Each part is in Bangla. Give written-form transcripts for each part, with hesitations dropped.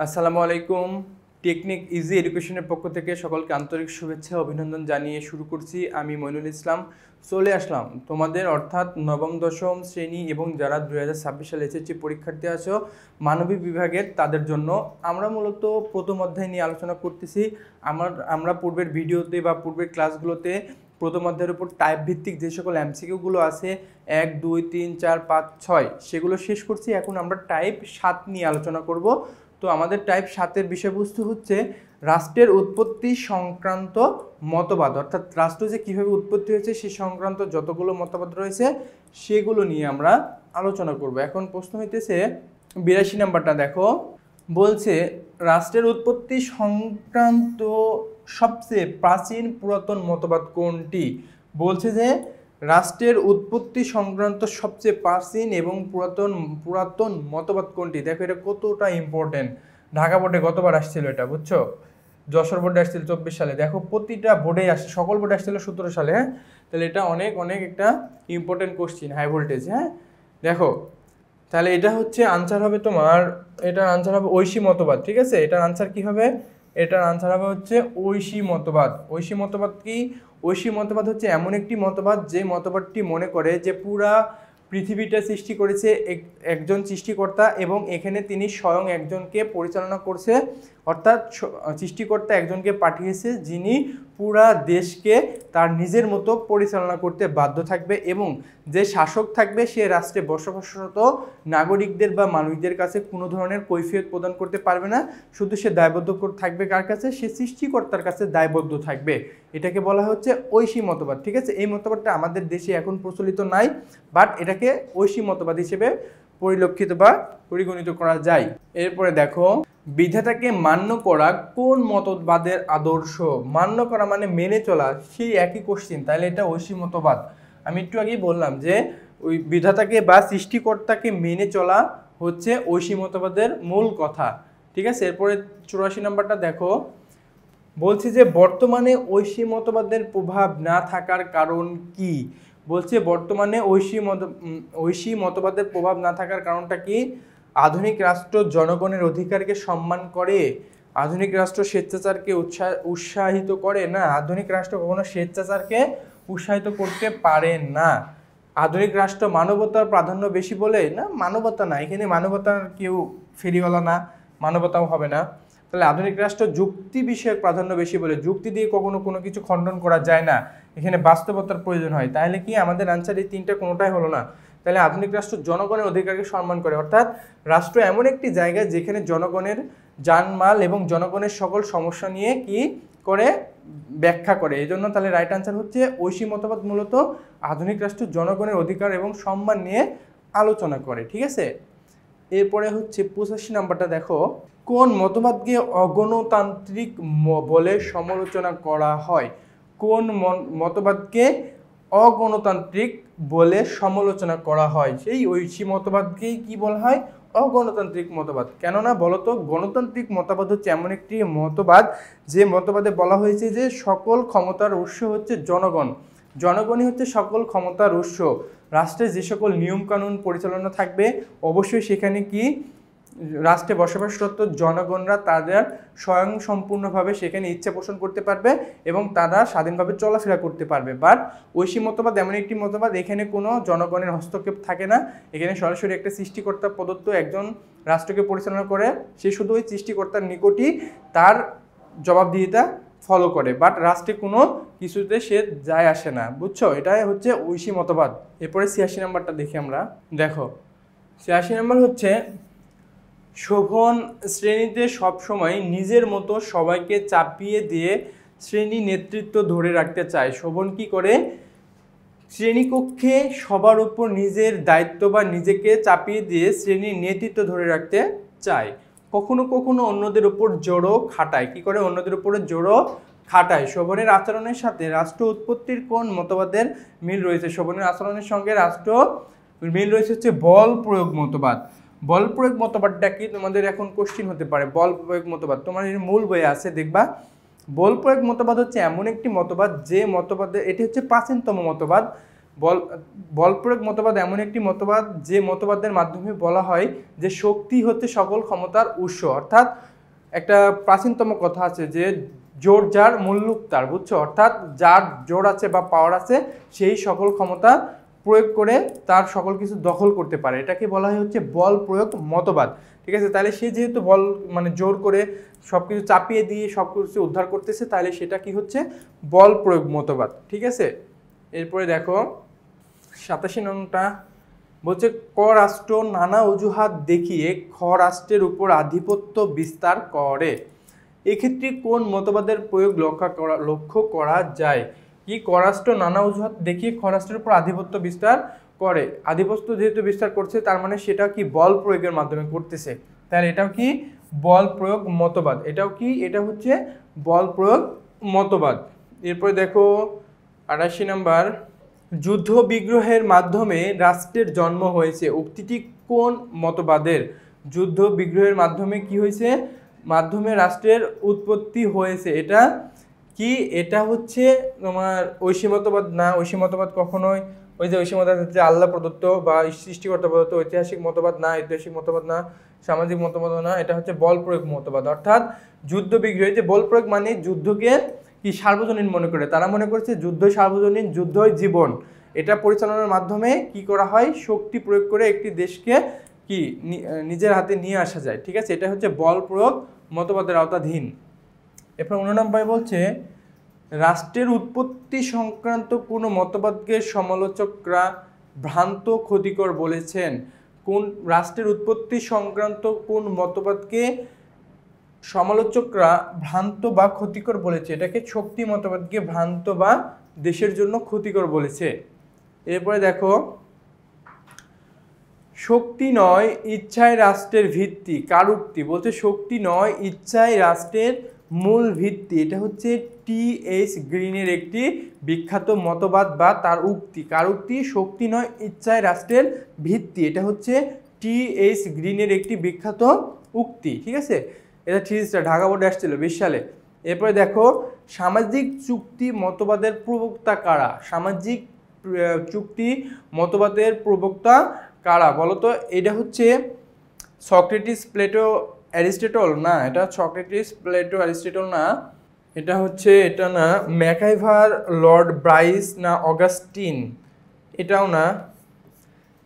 আসসালামু আলাইকুম। টেকনিক ইজি এডুকেশনের পক্ষ থেকে সকলকে আন্তরিক শুভেচ্ছা অভিনন্দন জানিয়ে শুরু করছি। আমি মইনুল ইসলাম চলে আসলাম তোমাদের অর্থাৎ নবম দশম শ্রেণী এবং যারা 2026 সালে এসএসসি পরীক্ষার্থী আছো মানবিক বিভাগের তাদের জন্য আমরা মূলত প্রথম অধ্যায় নিয়ে আলোচনা করতেছি। আমরা পূর্বের ভিডিওতে বা পূর্বের ক্লাসগুলোতে প্রথম অধ্যায়ের উপর টাইপ ভিত্তিক যে সকল এমসিকিউগুলো আছে 1, 2, 3, 4, 5, 6 সেগুলো শেষ করছি। এখন আমরা টাইপ 7 নিয়ে আলোচনা করব। তো আমাদের টাইপ 7-এর বিষয়বস্তু হচ্ছে রাষ্ট্রের উৎপত্তি সংক্রান্ত মতবাদ, অর্থাৎ রাষ্ট্র যে কীভাবে উৎপত্তি হয়েছে সে সংক্রান্ত যতগুলো মতবাদ রয়েছে সেগুলো নিয়ে আমরা আলোচনা করব। এখন প্রশ্ন হইতেছে 82 নাম্বারটা দেখো, বলছে রাষ্ট্রের উৎপত্তি সংক্রান্ত সবচেয়ে প্রাচীন পুরাতন মতবাদ কোনটি? বলছে যে রাষ্ট্রের উৎপত্তি সংক্রান্ত সবচেয়ে প্রাচীন এবং পুরাতন মতবাদ কোনটি। দেখো এটা কতটা ইম্পর্টেন্ট। ঢাকা বোর্ডে গতবার আসছিল এটা, বুঝছো? যশোর বোর্ডে আসছিল 24 সালে। দেখো প্রতিটা বোর্ডে আসছে, সকল বোর্ডে আসছিল 17 সালে। হ্যাঁ, তাহলে এটা অনেক অনেক একটা ইম্পর্টেন্ট কোশ্চিন, হাই ভোল্টেজ। হ্যাঁ দেখো, তাহলে এটা হচ্ছে আনসার হবে তোমার, এটার আনসার হবে ঐশী মতবাদ। ঠিক আছে, এটার আনসার কি হবে? এটার আনসার হবে হচ্ছে ঐশী মতবাদ। ঐশী মতবাদ কি? ঐশী মতবাদ হচ্ছে এমন একটি মতবাদ যে মতবাদটি মনে করে যে পুরা পৃথিবীটা সৃষ্টি করেছে একজন সৃষ্টিকর্তা এবং এখানে তিনি স্বয়ং একজনকে পরিচালনা করছে, অর্থাৎ সৃষ্টিকর্তা একজনকে পাঠিয়েছে যিনি পুরা দেশকে তার নিজের মতো পরিচালনা করতে বাধ্য থাকবে এবং যে শাসক থাকবে সে রাষ্ট্রে বসবাসরত নাগরিকদের বা মানুষদের কাছে কোনো ধরনের কৈফিয়ত প্রদান করতে পারবে না, শুধু সে দায়বদ্ধ থাকবে কার কাছে? সে সৃষ্টিকর্তার কাছে দায়বদ্ধ থাকবে। এটাকে বলা হচ্ছে ঐশী মতবাদ। ঠিক আছে, এই মতবাদটা আমাদের দেশে এখন প্রচলিত নাই, বাট এটাকে ঐশী মতবাদ হিসেবে পরিলক্ষিত বা পরিগণিত করা যায়। এরপরে দেখো, বিধাতাকে মান্য করা কোন মতবাদের আদর্শ? মান্য করা মানে মেনে চলা, সেই একই কোশ্চিন, তাহলে এটা ঐশী মতবাদ। আমি একটু আগেই বললাম যে ওই বিধাতাকে বা সৃষ্টিকর্তাকে মেনে চলা হচ্ছে ঐশী মতবাদের মূল কথা। ঠিক আছে, এরপরে 84 নম্বরটা দেখো, বলছে যে বর্তমানে ঐশী মতবাদের প্রভাব না থাকার কারণ কি? বলছে বর্তমানে ঐশী মতবাদের প্রভাব না থাকার কারণটা কি? আধুনিক রাষ্ট্র জনগণের অধিকারকে সম্মান করে। আধুনিক রাষ্ট্র স্বেচ্ছাচারকে উৎসাহিত করে না। আধুনিক রাষ্ট্র কখনো স্বেচ্ছাচারকে উৎসাহিত করতে পারে না। আধুনিক রাষ্ট্র মানবতার প্রাধান্য বেশি বলে না, মানবতা না, এখানে মানবতার কেউ ফেরিওয়ালা না, মানবতাও হবে না। তাহলে আধুনিক রাষ্ট্র যুক্তি বিষয়ক প্রাধান্য বেশি বলে, যুক্তি দিয়ে কখনো কোনো কিছু খণ্ডন করা যায় না, এখানে বাস্তবতার প্রয়োজন হয়। তাহলে কি আমাদের আনসার এই তিনটা কোনোটাই হলো না। তাহলে আধুনিক রাষ্ট্র জনগণের অধিকারকে সম্মান করে, অর্থাৎ রাষ্ট্র এমন একটি জায়গা যেখানে জনগণের জানমাল এবং জনগণের সকল সমস্যা নিয়ে কি করে ব্যাখ্যা করে। এই জন্য তাহলে রাইট আনসার হচ্ছে ঐশী মতবাদ মূলত আধুনিক রাষ্ট্র জনগণের অধিকার এবং সম্মান নিয়ে আলোচনা করে। ঠিক আছে, এরপরে হচ্ছে 85 নাম্বারটা দেখো, কোন মতবাদকে অগণতান্ত্রিক বলে সমালোচনা করা হয়? কোন মতবাদকে অগণতান্ত্রিক বলে সমালোচনা করা হয়? সেই ঐশী মতবাদকেই কি বলা হয়? অগণতান্ত্রিক মতবাদ। কেননা বলতো গণতান্ত্রিক মতবাদ হচ্ছে এমন একটি মতবাদ যে মতবাদে বলা হয়েছে যে সকল ক্ষমতার উৎস হচ্ছে জনগণ, জনগণই হচ্ছে সকল ক্ষমতার উৎস। রাষ্ট্রে যে সকল নিয়মকানুন পরিচালনা থাকবে অবশ্যই সেখানে কি রাষ্ট্রে বসবাসরত জনগণরা তাদের স্বয়ং সম্পূর্ণভাবে সেখানে ইচ্ছা পোষণ করতে পারবে এবং তারা স্বাধীনভাবে চলাফেরা করতে পারবে। বাট ঐশী মতবাদ এমন একটি মতবাদ এখানে কোনো জনগণের হস্তক্ষেপ থাকে না, এখানে সরাসরি একটা সৃষ্টিকর্তা প্রদত্ত একজন রাষ্ট্রকে পরিচালনা করে, সে শুধু ওই সৃষ্টিকর্তার নিকটই তার জবাবদিহিতা ফলো করে, বাট রাষ্ট্রে কোনো কিছুতে সে যায় আসে না। বুঝছো, এটাই হচ্ছে ঐশী মতবাদ। এরপরে 86 নাম্বারটা দেখি আমরা। দেখো 86 নাম্বার হচ্ছে, শোভন শ্রেণীতে সবসময় নিজের মতো সবাইকে চাপিয়ে দিয়ে শ্রেণী নেতৃত্ব ধরে রাখতে চায়। শোভন কি করে? শ্রেণীকক্ষে সবার উপর নিজের দায়িত্ব বা নিজেকে চাপিয়ে দিয়ে শ্রেণীর নেতৃত্ব ধরে রাখতে চায়। কখনো কখনো অন্যদের উপর জোরও খাটায়। কি করে? অন্যদের উপরে জোরও খাটায়। শোভনের আচরণের সাথে রাষ্ট্র উৎপত্তির কোন মতবাদের মিল রয়েছে? শোভনের আচরণের সঙ্গে রাষ্ট্র মিল রয়েছে হচ্ছে বল প্রয়োগ মতবাদ। বল প্রয়োগ মতবাদটা কি তোমাদের এখন কোশ্চিন হতে পারে? বল প্রয়োগ মতবাদ তোমার এর মূল বইয়ে আছে, দেখবা। বল প্রয়োগ মতবাদ হচ্ছে এমন একটি মতবাদ যে মতবাদে, এটি হচ্ছে প্রাচীনতম মতবাদ। বল বল প্রয়োগ মতবাদ এমন একটি মতবাদ যে মতবাদের মাধ্যমে বলা হয় যে শক্তি হচ্ছে সকল ক্ষমতার উৎস। অর্থাৎ একটা প্রাচীনতম কথা আছে যে জোর যার মুল্লুক তার, বুঝছো? অর্থাৎ যার জোর আছে বা পাওয়ার আছে সেই সকল ক্ষমতা প্রয়োগ করে তার সকল কিছু দখল করতে পারে, এটাকে বলা হয় হচ্ছে বল প্রয়োগ মতবাদ। ঠিক আছে, তাহলে সে যেহেতু বল মানে জোর করে সব কিছু চাপিয়ে দিয়ে সব কিছু উদ্ধার করতেছে, তাহলে সেটা কি হচ্ছে বল প্রয়োগ মতবাদ। ঠিক আছে, এরপরে দেখো 87 নংটা বলছে ক রাষ্ট্র নানা অজুহাত দেখিয়ে খ রাষ্ট্রের উপর আধিপত্য বিস্তার করে। এক্ষেত্রে কোন মতবাদের প্রয়োগ লক্ষ্য করা যায়? কি ক রাষ্ট্র নানা অজুহাত দেখিয়ে খ রাষ্ট্রের উপর আধিপত্য বিস্তার করে, আধিপত্য যেহেতু বিস্তার করছে তার মানে সেটা কি বল প্রয়োগের মাধ্যমে করতেছে, তাহলে এটাও কি বল প্রয়োগ মতবাদ। এটাও কি, এটা হচ্ছে বল প্রয়োগ মতবাদ। এরপরে দেখো 88 নাম্বার, যুদ্ধ বিগ্রহের মাধ্যমে রাষ্ট্রের জন্ম হয়েছে, উক্তিটি কোন মতবাদের? যুদ্ধ বিগ্রহের মাধ্যমে কি হয়েছে? মাধ্যমে রাষ্ট্রের উৎপত্তি হয়েছে, এটা কি? এটা হচ্ছে তোমার ঐশী মতবাদ না। ঐশী মতবাদ কখনোই ওই যে ঐশী মতবাদ হচ্ছে আল্লাহ প্রদত্ত বা সৃষ্টিকর্তা প্রদত্ত, ঐতিহাসিক মতবাদ না, ঐতিহাসিক মতবাদ না, সামাজিক মতবাদ না, এটা হচ্ছে বল প্রয়োগ মতবাদ। অর্থাৎ যুদ্ধ বিগ্রহ, যে বল প্রয়োগ মানে যুদ্ধকে কি সার্বজনীন মনে করে, তারা মনে করছে যুদ্ধই সার্বজনীন, যুদ্ধই জীবন। এটা পরিচালনার মাধ্যমে কি করা হয়? শক্তি প্রয়োগ করে একটি দেশকে কি নিজের হাতে নিয়ে আসা যায়। ঠিক আছে, এটা হচ্ছে বল প্রয়োগ মতবাদের আওতাধীন। এরপর 89 বলছে রাষ্ট্রের উৎপত্তি সংক্রান্ত কোন মতবাদকে সমালোচকরা ভ্রান্ত ক্ষতিকর বলেছেন? কোন রাষ্ট্রের উৎপত্তি সংক্রান্ত কোন মতবাদকে সমালোচকরা ভ্রান্ত বা ক্ষতিকর বলেছে? এটাকে শক্তি মতবাদকে ভ্রান্ত বা দেশের জন্য ক্ষতিকর বলেছে। এরপরে দেখো শক্তি নয় ইচ্ছায় রাষ্ট্রের ভিত্তি, কার উক্তি? বলছে শক্তি নয় ইচ্ছায় রাষ্ট্রের মূল ভিত্তি, এটা হচ্ছে টি.এইচ. গ্রিনের একটি বিখ্যাত মতবাদ বা তার উক্তি। কার উক্তি? শক্তি নয় ইচ্ছায় রাষ্ট্রের ভিত্তি, এটা হচ্ছে টি.এইচ. গ্রিনের একটি বিখ্যাত উক্তি। ঠিক আছে, এটা থিসিসটা ঢাকা বোর্ডে আসছিল 20 সালে। এরপরে দেখো সামাজিক চুক্তি মতবাদের প্রবক্তা কারা? সামাজিক চুক্তি মতবাদের প্রবক্তা কারা বলতো? এটা হচ্ছে সক্রেটিস, প্লেটো, অ্যারিস্টটল না, এটা সক্রেটিস, প্লেটো, অ্যারিস্টটল না, এটা হচ্ছে এটা না, ম্যাকাইভার, লর্ড ব্রাইস না অগাস্টিন, এটাও না,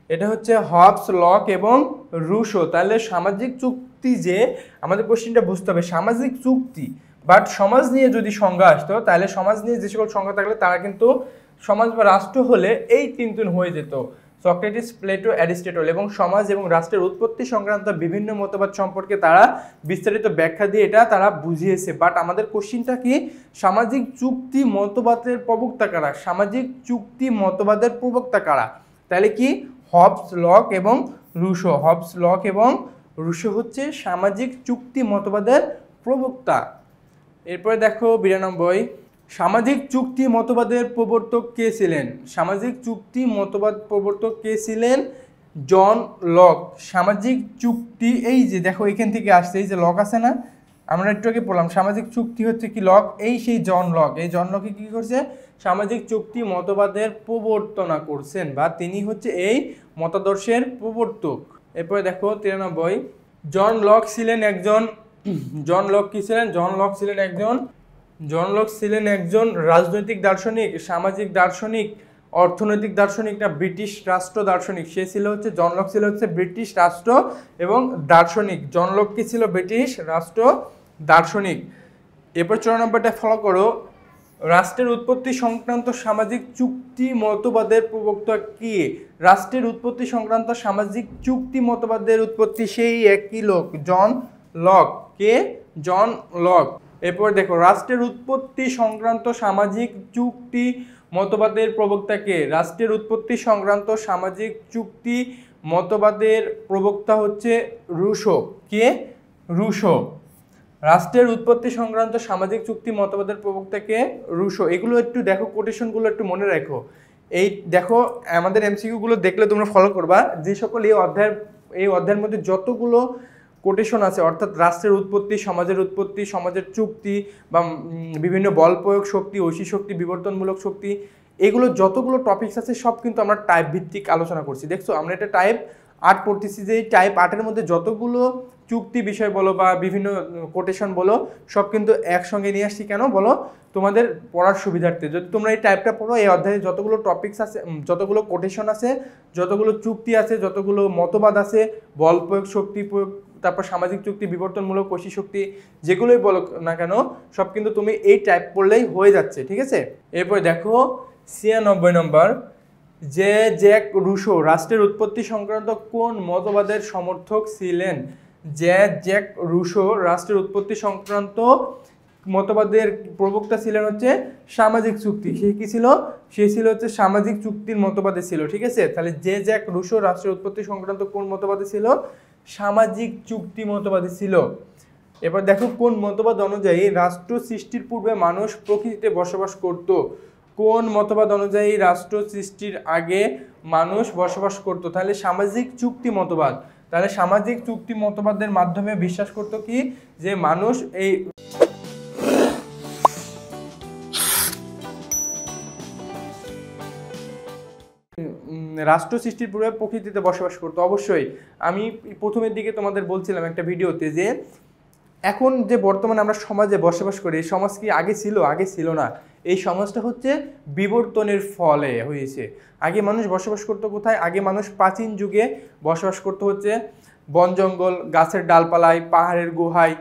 এটা হচ্ছে হবস, লক এবং রুশো। তাহলে সামাজিক চুক্তি, যে আমাদের কোশ্চেনটা বুঝতে হবে সামাজিক চুক্তি, বাট সমাজ নিয়ে যদি সংজ্ঞা আসতো তাহলে সমাজ নিয়ে যে সকল সংজ্ঞা থাকলে তারা কিন্তু সমাজ বা রাষ্ট্র হলে এই তিন হয়ে যেত, সক্রেটিস, প্লেটো, অ্যারিস্টটল, এবং সমাজ এবং রাষ্ট্রের উৎপত্তি সংক্রান্ত বিভিন্ন মতবাদ সম্পর্কে তারা বিস্তারিত ব্যাখ্যা দিয়ে এটা তারা বুঝিয়েছে। বাট আমাদের কোশ্চিনটা কি? সামাজিক চুক্তি মতবাদের প্রবক্তা কারা? সামাজিক চুক্তি মতবাদের প্রবক্তা কারা? তাহলে কি হবস, লক এবং রুশো। হবস, লক এবং রুশো হচ্ছে সামাজিক চুক্তি মতবাদের প্রবক্তা। এরপরে দেখো 92, সামাজিক চুক্তি মতবাদের প্রবর্তক কে ছিলেন? সামাজিক চুক্তি মতবাদ প্রবর্তক কে ছিলেন? John Locke. সামাজিক চুক্তি, এই যে দেখো এখান থেকে আসছে, এই যে লক আছে না, আমরা একটু আগে বললাম সামাজিক চুক্তি হচ্ছে কি লক, এই সেই জন লক। এই জন লকে কি করছে? সামাজিক চুক্তি মতবাদের প্রবর্তনা করছেন, বা তিনি হচ্ছে এই মতাদর্শের প্রবর্তক। এরপরে দেখো 93, জন লক ছিলেন একজন, জন লক কি ছিলেন? জন লক ছিলেন একজন রাজনৈতিক দার্শনিক, সামাজিক দার্শনিক, অর্থনৈতিক দার্শনিক না ব্রিটিশ রাষ্ট্র দার্শনিক? সে ছিল হচ্ছে, জন লক ছিল হচ্ছে ব্রিটিশ রাষ্ট্র এবং দার্শনিক। জন লক কি ছিল? ব্রিটিশ রাষ্ট্র দার্শনিক। এরপর 94টা ফলো করো, রাষ্ট্রের উৎপত্তি সংক্রান্ত সামাজিক চুক্তি মতবাদের প্রবক্তা কে? রাষ্ট্রের উৎপত্তি সংক্রান্ত সামাজিক চুক্তি মতবাদের উৎপত্তি সেই একই লোক, জন লক। কে? John Locke. এরপর দেখো রাষ্ট্রের উৎপত্তি সংক্রান্ত সামাজিক চুক্তি মতবাদের প্রবক্তা কে? রাষ্ট্রের উৎপত্তি সংক্রান্ত সামাজিক চুক্তি মতবাদের প্রবক্তা হচ্ছে রুশো। কে? রুশো। রাষ্ট্রের উৎপত্তি সংক্রান্ত সামাজিক চুক্তি মতবাদের প্রবক্তাকে রুশো। এগুলো একটু দেখো, কোটেশনগুলো একটু মনে রাখো। এই দেখো আমাদের এমসিকিউগুলো দেখলে তোমরা ফলো করবা, যে সকল এই অধ্যায়ের মধ্যে যতগুলো কোটেশন আছে, অর্থাৎ রাষ্ট্রের উৎপত্তি, সমাজের চুক্তি বা বিভিন্ন বল প্রয়োগ শক্তি, ঐশী শক্তি, বিবর্তনমূলক শক্তি, এগুলো যতগুলো টপিকস আছে সব কিন্তু আমরা টাইপ ভিত্তিক আলোচনা করছি। দেখছো আমরা এটা টাইপ 8 পড়তেছি, যে এই টাইপ 8-এর মধ্যে যতগুলো চুক্তি বিষয় বলো বা বিভিন্ন কোটেশন বলো সব কিন্তু একসঙ্গে নিয়ে আসছি। কেন বলো? তোমাদের পড়ার সুবিধার্থে। যদি তোমরা এই টাইপটা পড়ো, এই অধ্যায়ে যতগুলো টপিকস আছে, যতগুলো কোটেশন আছে, যতগুলো চুক্তি আছে, যতগুলো মতবাদ আছে, বল প্রয়োগ, শক্তি প্রয়োগ, তারপর সামাজিক চুক্তি, বিবর্তনমূলক, কোশী শক্তি, যেগুলোই বলো না কেন সব কিন্তু তুমি এই টাইপ পড়লেই হয়ে যাচ্ছে। ঠিক আছে, এরপর দেখো 96 নম্বর, যে জ্যাক রুশো রাষ্ট্রের উৎপত্তি সংক্রান্ত কোন মতবাদের সমর্থক ছিলেন? যে জ্যাক রুশো রাষ্ট্রের উৎপত্তি সংক্রান্ত মতবাদের প্রবক্তা ছিলেন হচ্ছে সামাজিক চুক্তি। সে কি ছিল? সে ছিল হচ্ছে সামাজিক চুক্তির মতবাদে ছিল। ঠিক আছে, তাহলে যে জ্যাক রুশো রাষ্ট্রের উৎপত্তি সংক্রান্ত কোন মতবাদে ছিল? সামাজিক চুক্তি মতবাদে ছিল। এবার দেখো কোন মতবাদ অনুযায়ী রাষ্ট্র সৃষ্টির পূর্বে মানুষ প্রকৃতিতে বসবাস করত? কোন মতবাদ অনুযায়ী রাষ্ট্র সৃষ্টির আগে মানুষ বসবাস করত? তাহলে সামাজিক চুক্তি মতবাদ। তাহলে সামাজিক চুক্তি মতবাদের মাধ্যমে বিশ্বাস করত কি, যে মানুষ এই রাষ্ট্র সৃষ্টির পূর্বে প্রকৃতিতে বসবাস করতো। অবশ্যই আমি প্রথমের দিকে তোমাদের বলছিলাম একটা ভিডিওতে যে এখন যে বর্তমানে আমরা সমাজে বসবাস করি, এই সমাজ কি আগে ছিল? আগে ছিল না। এই সমাজটা হচ্ছে বিবর্তনের ফলে হয়েছে। আগে মানুষ বসবাস করতো কোথায়? আগে মানুষ প্রাচীন যুগে বসবাস করতো হচ্ছে বন জঙ্গল, গাছের ডালপালায়, পাহাড়ের গুহায়,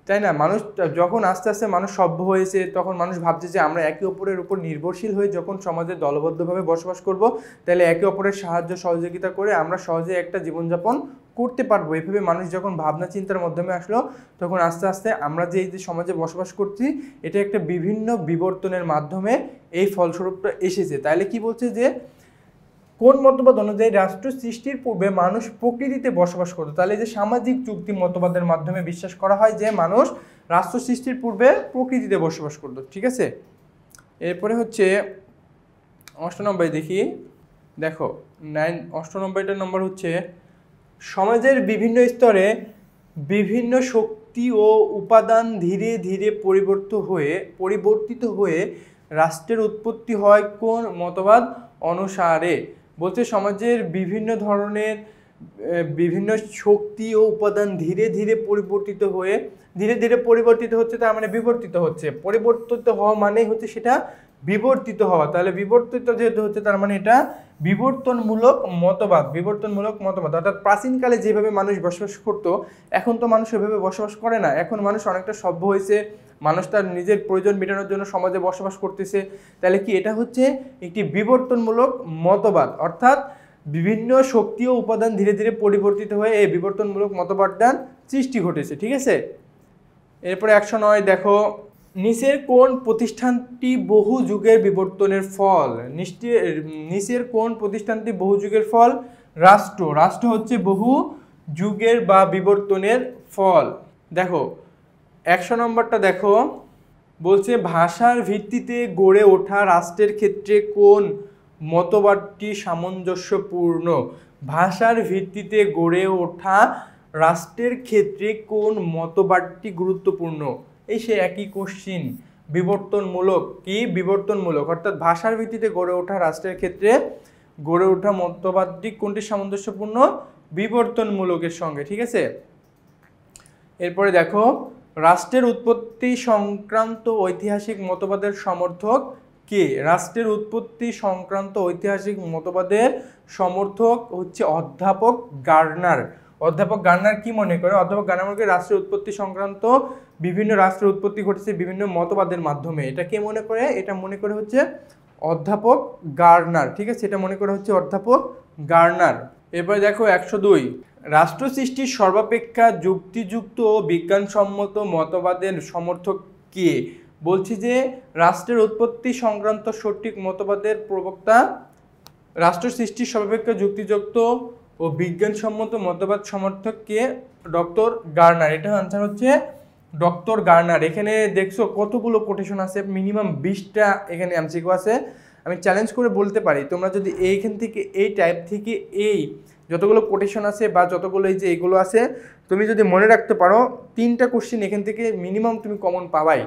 তাই না? মানুষ যখন আস্তে আস্তে মানুষ সভ্য হয়েছে, তখন মানুষ ভাবছে যে আমরা একে অপরের উপর নির্ভরশীল হয়ে যখন সমাজে দলবদ্ধভাবে বসবাস করব, তাহলে একে অপরের সাহায্য সহযোগিতা করে আমরা সহজে একটা জীবনযাপন করতে পারবো। এভাবে মানুষ যখন ভাবনা চিন্তার মাধ্যমে আসলো, তখন আস্তে আস্তে আমরা যে এই যে সমাজে বসবাস করছি, এটা একটা বিভিন্ন বিবর্তনের মাধ্যমে এই ফলস্বরূপটা এসেছে। তাহলে কি বলছে যে কোন মতবাদ অনুযায়ী রাষ্ট্র সৃষ্টির পূর্বে মানুষ প্রকৃতিতে বসবাস করত? তাহলে যে সামাজিক চুক্তি মতবাদের মাধ্যমে বিশ্বাস করা হয় যে মানুষ রাষ্ট্র সৃষ্টির পূর্বে প্রকৃতিতে বসবাস করত। ঠিক আছে, এরপরে হচ্ছে 98 দেখি। দেখো 98 নম্বর হচ্ছে সমাজের বিভিন্ন স্তরে বিভিন্ন শক্তি ও উপাদান ধীরে ধীরে পরিবর্তিত হয়ে রাষ্ট্রের উৎপত্তি হয় কোন মতবাদ অনুসারে? বলছে সমাজের বিভিন্ন ধরনের বিভিন্ন শক্তি ও উপাদান ধীরে ধীরে পরিবর্তিত হচ্ছে, তার মানে বিবর্তিত হচ্ছে। পরিবর্তিত হওয়া মানে হচ্ছে সেটা বিবর্তিত হওয়া। তাহলে বিবর্তিত যেহেতু হচ্ছে, তার মানে এটা বিবর্তনমূলক মতবাদ। অর্থাৎ প্রাচীনকালে যেভাবে মানুষ বসবাস করত, এখন তো মানুষ এভাবে বসবাস করে না। এখন মানুষ অনেকটা সভ্য হয়েছে, মানুষ তার নিজের প্রয়োজন মেটানোর জন্য সমাজে বসবাস করতেছে। তাহলে কি এটা হচ্ছে একটি বিবর্তনমূলক মতবাদ, অর্থাৎ বিভিন্ন শক্তি ও উপাদান ধীরে ধীরে পরিবর্তিত হয়ে এই বিবর্তনমূলক মতবাদটার সৃষ্টি ঘটেছে। ঠিক আছে, এরপরে 109 দেখো, নিচের কোন প্রতিষ্ঠানটি বহু যুগের বিবর্তনের ফল? নিচের কোন প্রতিষ্ঠানটি বহু যুগের ফল? রাষ্ট্র হচ্ছে বহু যুগের বা বিবর্তনের ফল। দেখো 100 নম্বরটা দেখো, বলছে ভাষার ভিত্তিতে গড়ে ওঠা রাষ্ট্রের ক্ষেত্রে কোন মতবাদটি সামঞ্জস্যপূর্ণ? ভাষার ভিত্তিতে গড়ে ওঠা রাষ্ট্রের ক্ষেত্রে কোন মতবাদটি গুরুত্বপূর্ণ? এই সে একই কোশ্চিন, বিবর্তনমূলক। কি বিবর্তনমূলক? অর্থাৎ ভাষার ভিত্তিতে গড়ে ওঠা রাষ্ট্রের ক্ষেত্রে গড়ে ওঠা মতবাদটি কোনটি সামঞ্জস্যপূর্ণ? বিবর্তনমূলকের সঙ্গে। ঠিক আছে, এরপরে দেখো রাষ্ট্রের উৎপত্তি সংক্রান্ত ঐতিহাসিক মতবাদের সমর্থক কে? রাষ্ট্রের উৎপত্তি সংক্রান্ত ঐতিহাসিক মতবাদের সমর্থক হচ্ছে অধ্যাপক গার্নার। অধ্যাপক গার্নার কি মনে করে? অধ্যাপক গার্নার মনে করে রাষ্ট্রের উৎপত্তি সংক্রান্ত বিভিন্ন রাষ্ট্রের উৎপত্তি ঘটেছে বিভিন্ন মতবাদের মাধ্যমে। এটা কে মনে করে? এটা মনে করে হচ্ছে অধ্যাপক গার্নার। ঠিক আছে, এটা মনে করে হচ্ছে অধ্যাপক গার্নার। এরপরে দেখো 102, রাষ্ট্র সৃষ্টির সর্বাপেক্ষা যুক্তিযুক্ত ও বিজ্ঞানসম্মত মতবাদের সমর্থক কে? বলছি যে রাষ্ট্রের উৎপত্তি সংক্রান্ত সঠিক মতবাদের প্রবক্তা, রাষ্ট্র সৃষ্টির সর্বাপেক্ষা যুক্তিযুক্ত ও বিজ্ঞানসম্মত মতবাদ সমর্থক কে? Doctor Garner. এটা আনসার হচ্ছে ডক্টর গার্নার। এখানে দেখছো কতগুলো কোটেশন আছে, মিনিমাম 20টা এখানে এমসিকিউ আছে। আমি চ্যালেঞ্জ করে বলতে পারি তোমরা যদি এইখান থেকে এই টাইপ থেকে এই যতগুলো কোটেশন আছে বা যতগুলো এই যে এইগুলো আছে, তুমি যদি মনে রাখতে পারো 3টা কোশ্চেন এখান থেকে মিনিমাম তুমি কমন পাবাই,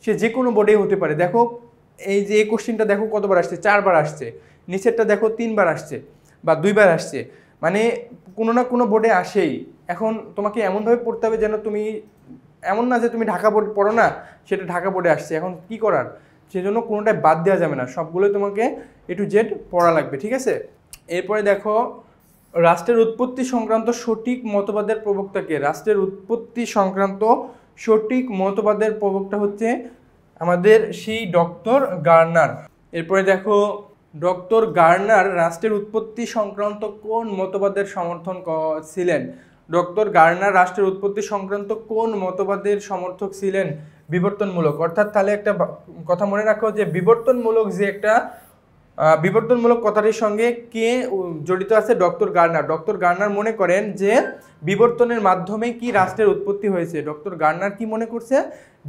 সে যে কোনো বোর্ডেই হতে পারে। দেখো এই যে এই কোশ্চেনটা দেখো কতবার আসছে, 4বার আসছে, নিচেরটা দেখো 3বার আসছে বা 2বার আসছে, মানে কোনো না কোনো বোর্ডে আসেই। এখন তোমাকে এমনভাবে পড়তে হবে যেন তুমি, এমন না যে তুমি ঢাকা বোর্ড পড়ো না সেটা ঢাকা বোর্ডে আসছে, এখন কি করার, সেজন্য কোনোটাই বাদ দেওয়া যাবে না, সবগুলোই তোমাকে A to Z পড়া লাগবে, ঠিক আছে। এরপরে দেখো রাষ্ট্রের উৎপত্তি সংক্রান্ত সঠিক মতবাদের প্রবক্তাকে। রাষ্ট্রের উৎপত্তি সংক্রান্ত সঠিক মতবাদের প্রবক্তা হচ্ছে আমাদের সেই ডক্টর গার্নার। এরপরে দেখো ডক্টর গার্নার রাষ্ট্রের উৎপত্তি সংক্রান্ত কোন মতবাদের সমর্থন ছিলেন? ডক্টর গার্নার রাষ্ট্রের উৎপত্তি সংক্রান্ত কোন মতবাদের সমর্থক ছিলেন? বিবর্তনমূলক। অর্থাৎ তাহলে একটা কথা মনে রাখো যে বিবর্তনমূলক যে একটা বিবর্তনমূলক কথাটির সঙ্গে কে জড়িত আছে? Doctor Garner. ডক্টর গার্নার মনে করেন যে বিবর্তনের মাধ্যমে কি রাষ্ট্রের উৎপত্তি হয়েছে। ডক্টর গার্নার কি মনে করছে?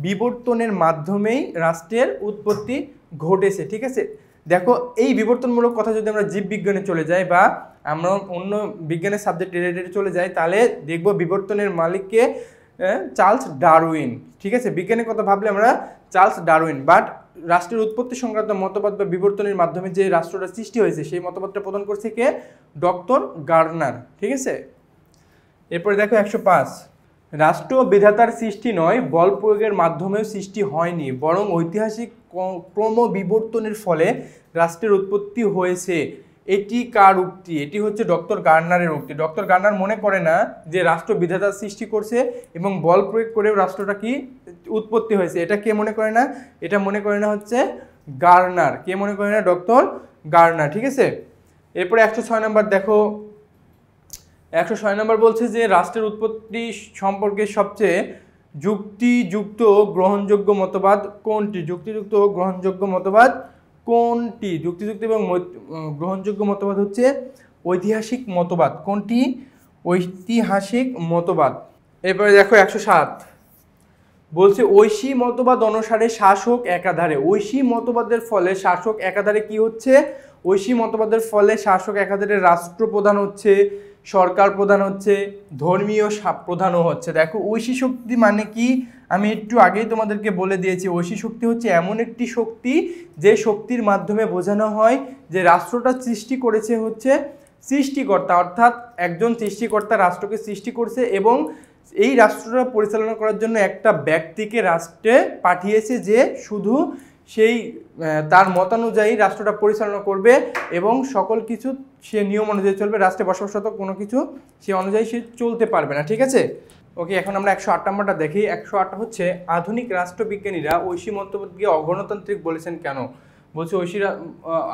বিবর্তনের মাধ্যমেই রাষ্ট্রের উৎপত্তি ঘটেছে, ঠিক আছে। দেখো এই বিবর্তনমূলক কথা যদি আমরা জীববিজ্ঞানে চলে যাই বা আমরা অন্য বিজ্ঞানের সাবজেক্ট রিলেটেড চলে যাই, তাহলে দেখব বিবর্তনের মালিককে চার্লস ডারউইন, ঠিক আছে। বিজ্ঞানের কথা ভাবলে আমরা চার্লস ডারউইন, বাট রাষ্ট্রের উৎপত্তি সংক্রান্ত মতবাদ বা বিবর্তনের মাধ্যমে যে রাষ্ট্রটা সৃষ্টি হয়েছে সেই মতবাদটা প্রদান করছে কে? ডক্টর গার্নার, ঠিক আছে। এরপরে দেখো 105, রাষ্ট্র বিধাতার সৃষ্টি নয়, বল প্রয়োগের মাধ্যমেও সৃষ্টি হয়নি, বরং ঐতিহাসিক ক্রম বিবর্তনের ফলে রাষ্ট্রের উৎপত্তি হয়েছে। এটি কার উক্তি? এটি হচ্ছে ডক্টর গার্নারের উক্তি। ডক্টর গার্নার মনে করে না যে রাষ্ট্র বিধাতার সৃষ্টি করছে এবং বল প্রয়োগ করেও রাষ্ট্রটা কি উৎপত্তি হয়েছে। এটা কে মনে করে না? এটা মনে করে না হচ্ছে গার্নার। কে মনে করে না? ডক্টর গার্নার, ঠিক আছে। এরপরে 106 নম্বর দেখো, 106 নম্বর বলছে যে রাষ্ট্রের উৎপত্তি সম্পর্কে সবচেয়ে যুক্তিযুক্ত গ্রহণযোগ্য মতবাদ কোনটি? যুক্তিযুক্ত গ্রহণযোগ্য মতবাদ কোনটি? যুক্তিযুক্ত এবং গ্রহণযোগ্য মতবাদ হচ্ছে ঐতিহাসিক মতবাদ। কোনটি? ঐতিহাসিক মতবাদ। এরপরে দেখো 107 বলছে ঐশী মতবাদ অনুসারে শাসক একাধারে। ঐশী মতবাদের ফলে শাসক একাধারে কি হচ্ছে? ঐশী মতবাদের ফলে শাসক একাধারে রাষ্ট্রপ্রধান হচ্ছে, সরকার প্রধান হচ্ছে, ধর্মীয় প্রধানও হচ্ছে। দেখো ঐশী শক্তি মানে কি আমি একটু আগেই তোমাদেরকে বলে দিয়েছি। ঐশী শক্তি হচ্ছে এমন একটি শক্তি যে শক্তির মাধ্যমে বোঝানো হয় যে রাষ্ট্রটা সৃষ্টি করেছে হচ্ছে সৃষ্টিকর্তা, অর্থাৎ একজন সৃষ্টিকর্তা রাষ্ট্রকে সৃষ্টি করছে এবং এই রাষ্ট্রটা পরিচালনা করার জন্য একটা ব্যক্তিকে রাষ্ট্রে পাঠিয়েছে যে শুধু সেই তার মতানুযায়ী রাষ্ট্রটা পরিচালনা করবে এবং সকল কিছু সে নিয়ম অনুযায়ী চলবে। রাষ্ট্রে বসবাসরত কোনো কিছু সে অনুযায়ী সে চলতে পারবে না, ঠিক আছে। ওকে, এখন আমরা 108 নম্বরটা দেখি। 108 হচ্ছে আধুনিক রাষ্ট্রবিজ্ঞানীরা ঐশী মতবাদকে অগণতান্ত্রিক বলেছেন কেন? বলছে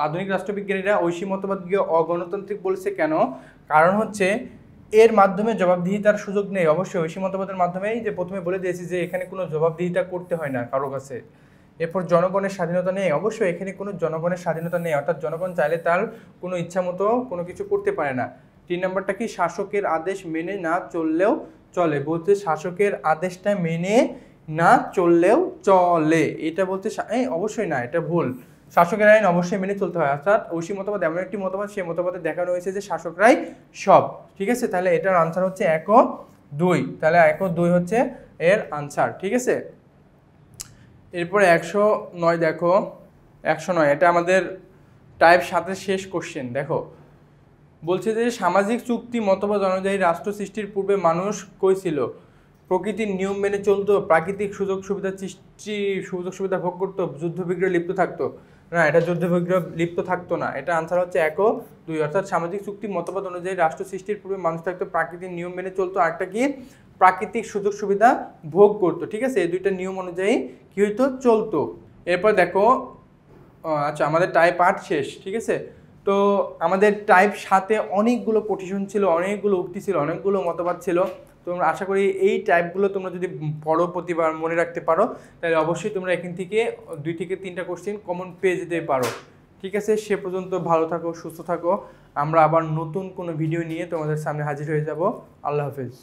আধুনিক রাষ্ট্রবিজ্ঞানীরা ঐশী মতবাদকে অগণতান্ত্রিক বলেছে কেন? কারণ হচ্ছে এর মাধ্যমে জবাবদিহিতার সুযোগ নেই। অবশ্যই ঐশী মতবাদের মাধ্যমেই, যে প্রথমে বলে দিয়েছি যে এখানে কোনো জবাবদিহিতা করতে হয় না কারো কাছে। এরপর জনগণের স্বাধীনতা নেই। অবশ্যই এখানে কোনো জনগণের স্বাধীনতা নেই, অর্থাৎ জনগণ চাইলে তার কোনো ইচ্ছা মতো কোনো কিছু করতে পারে না। 3 নম্বরটা কি? শাসকের আদেশ মেনে না চললেও চলে। বলতে শাসকের আদেশটা মেনে না চললেও চলে, এটা বলতে অবশ্যই না, এটা ভুল। শাসকের আইন অবশ্যই মেনে চলতে হয়। অর্থাৎ ঐশী মতবাদ এমন একটি মতবাদ, সেই মতবাদে দেখানো হয়েছে যে শাসকরাই সব, ঠিক আছে। তাহলে এটার আনসার হচ্ছে 1 ও 2। তাহলে 1 ও 2 হচ্ছে এর আনসার, ঠিক আছে। এরপরে 109 দেখো, 109 এটা আমাদের টাইপ 7 শেষ কোশ্চেন। দেখো বলছে যে সামাজিক চুক্তি মতবাদ অনুযায়ী রাষ্ট্র সৃষ্টির পূর্বে মানুষ কই ছিল? প্রকৃতির নিয়ম মেনে চলতো, প্রাকৃতিক সুযোগ সুবিধা ভোগ করতো, যুদ্ধবিগ্রহে লিপ্ত থাকতো? না, এটা যুদ্ধবিগ্রহে লিপ্ত থাকতো না। এটা আনসার হচ্ছে 1 ও 2। অর্থাৎ সামাজিক চুক্তি মতবাদ অনুযায়ী রাষ্ট্র সৃষ্টির পূর্বে মানুষ থাকতো, প্রাকৃতিক নিয়ম মেনে চলতো, আরেকটা কি? প্রাকৃতিক সুযোগ সুবিধা ভোগ করতো, ঠিক আছে। এই দুইটা নিয়ম অনুযায়ী কি হইতো? চলতো। এরপর দেখো আচ্ছা আমাদের টাইপ 8 শেষ, ঠিক আছে। তো আমাদের টাইপ 7-এ অনেকগুলো কোটেশন ছিল, অনেকগুলো উক্তি ছিল, অনেকগুলো মতবাদ ছিল। তোমরা আশা করি এই টাইপগুলো তোমরা যদি পড়ো, প্রতিবার মনে রাখতে পারো, তাহলে অবশ্যই তোমরা এখান থেকে 2 থেকে 3টা কোশ্চেন কমন পেয়ে যেতে পারো, ঠিক আছে। সে পর্যন্ত ভালো থাকো, সুস্থ থাকো। আমরা আবার নতুন কোনো ভিডিও নিয়ে তোমাদের সামনে হাজির হয়ে যাব। আল্লাহ হাফেজ।